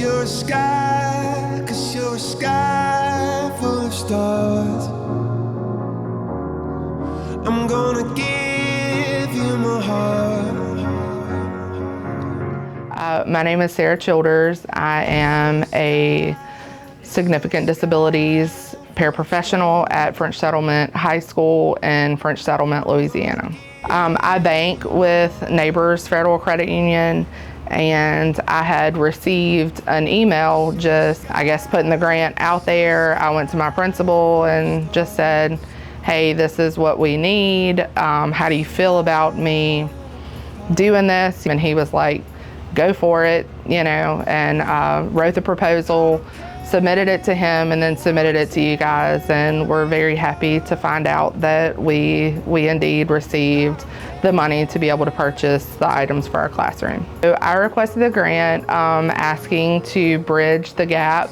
you're a sky, 'cause you're a sky full of stars. I'm gonna give you my heart. My name is Sarah Childers. I am a significant disabilities paraprofessional at French Settlement High School in French Settlement, Louisiana. I bank with Neighbors Federal Credit Union, and I had received an email just, I guess, putting the grant out there. I went to my principal and just said, hey, this is what we need. How do you feel about me doing this? And he was like, go for it, you know, and wrote the proposal, submitted it to him, and then submitted it to you guys. And we're very happy to find out that we indeed received the money to be able to purchase the items for our classroom. So I requested a grant asking to bridge the gap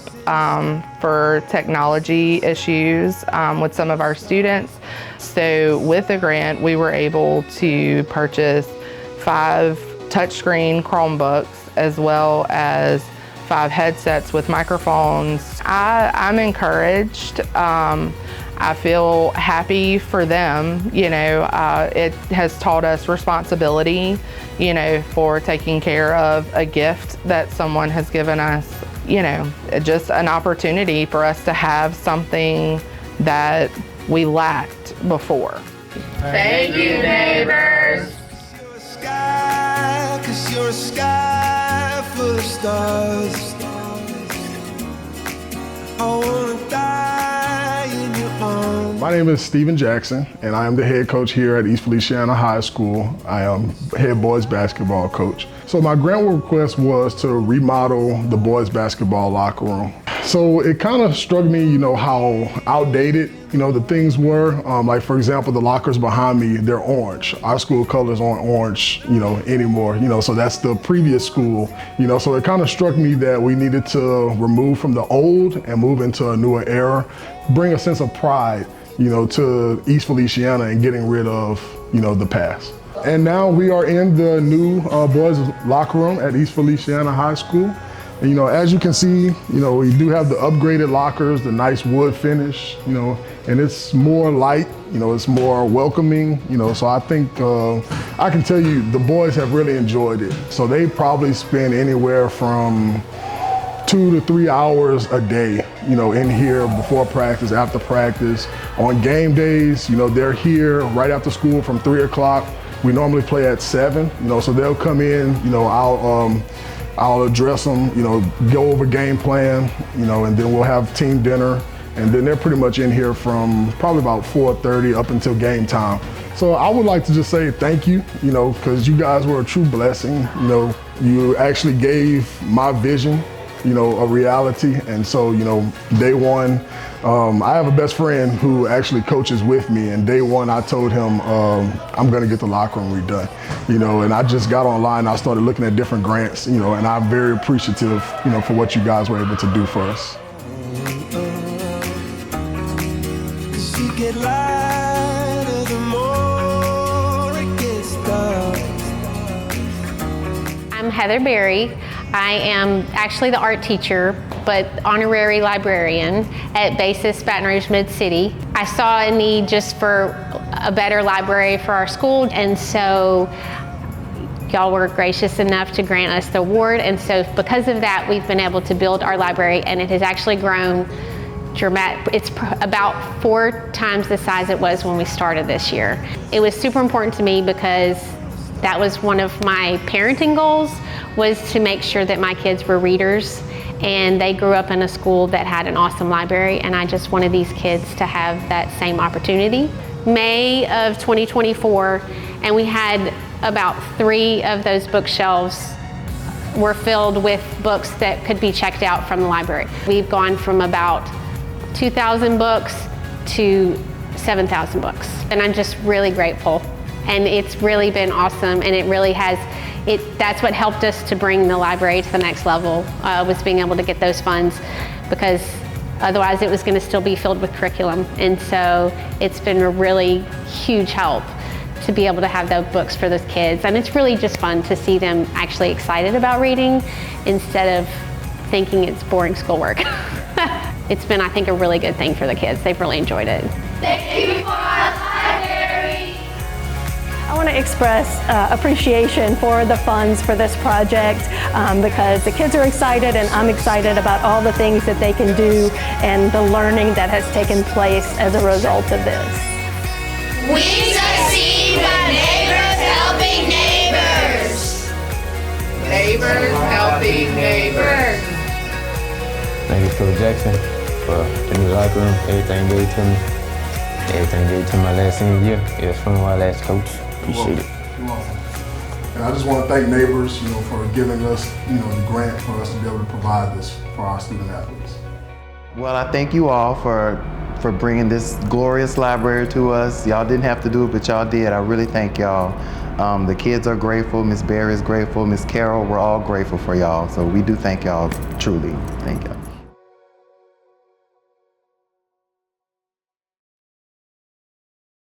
for technology issues with some of our students. So with the grant, we were able to purchase 5 touchscreen Chromebooks, as well as 5 headsets with microphones. I'm encouraged. I feel happy for them. You know, it has taught us responsibility, you know, for taking care of a gift that someone has given us, you know, just an opportunity for us to have something that we lacked before. Thank you, Neighbors. Cause you're a sky full of stars. I wanna die in your arms. My name is Steven Jackson, and I am the head coach here at East Feliciana High School. I am head boys basketball coach. So my grant request was to remodel the boys basketball locker room. So it kind of struck me, you know, how outdated, you know, the things were. Like, for example, the lockers behind me, they're orange. Our school colors aren't orange, you know, anymore, you know, so that's the previous school, you know, so it kind of struck me that we needed to remove from the old and move into a newer era, bring a sense of pride, you know, to East Feliciana and getting rid of, you know, the past. And now we are in the new boys locker room at East Feliciana High School. And, you know, as you can see, you know, we do have the upgraded lockers, the nice wood finish, you know, and it's more light, you know, it's more welcoming, you know, so I think I can tell you the boys have really enjoyed it. So they probably spend anywhere from 2 to 3 hours a day, you know, in here before practice, after practice. On game days, you know, they're here right after school from 3 o'clock. We normally play at 7, you know, so they'll come in, you know, I'll address them, you know, go over game plan, you know, and then we'll have team dinner. And then they're pretty much in here from probably about 4:30 up until game time. So I would like to just say thank you, you know, because you guys were a true blessing. You know, you actually gave my vision, you know, a reality. And so, you know, day one, I have a best friend who actually coaches with me, and day one I told him I'm gonna get the locker room redone, you know, and I just got online, I started looking at different grants, you know, and I'm very appreciative, you know, for what you guys were able to do for us. Cause you get lighter the more it gets dark. I'm Heather Berry. I am actually the art teacher, but honorary librarian at Basis Baton Rouge Mid-City. I saw a need just for a better library for our school, and so y'all were gracious enough to grant us the award, and so because of that, we've been able to build our library, and it has actually grown dramatic. It's about 4 times the size it was when we started this year. It was super important to me because that was one of my parenting goals, was to make sure that my kids were readers, and they grew up in a school that had an awesome library, and I just wanted these kids to have that same opportunity. May of 2024, and we had about 3 of those bookshelves were filled with books that could be checked out from the library. We've gone from about 2,000 books to 7,000 books, and I'm just really grateful. And it's really been awesome, and it really has, that's what helped us to bring the library to the next level, was being able to get those funds, because otherwise it was going to still be filled with curriculum. And so it's been a really huge help to be able to have those books for those kids. And it's really just fun to see them actually excited about reading instead of thinking it's boring schoolwork. It's been, I think, a really good thing for the kids. They've really enjoyed it. Thank you for our library. I want to express appreciation for the funds for this project because the kids are excited and I'm excited about all the things that they can do and the learning that has taken place as a result of this. We succeed by neighbors helping neighbors. Neighbors helping neighbors. Thank you, Coach Jackson, for the new locker room. Everything gave to me. Everything gave to my last senior year. It was from my last coach. Appreciate it. You're welcome. And I just want to thank neighbors, for giving us, the grant for us to be able to provide this for our student athletes. Well, I thank you all for bringing this glorious library to us. Y'all didn't have to do it, but y'all did. I really thank y'all. The kids are grateful. Miss Barry is grateful. Miss Carol, we're all grateful for y'all. So we do thank y'all truly. Thank y'all.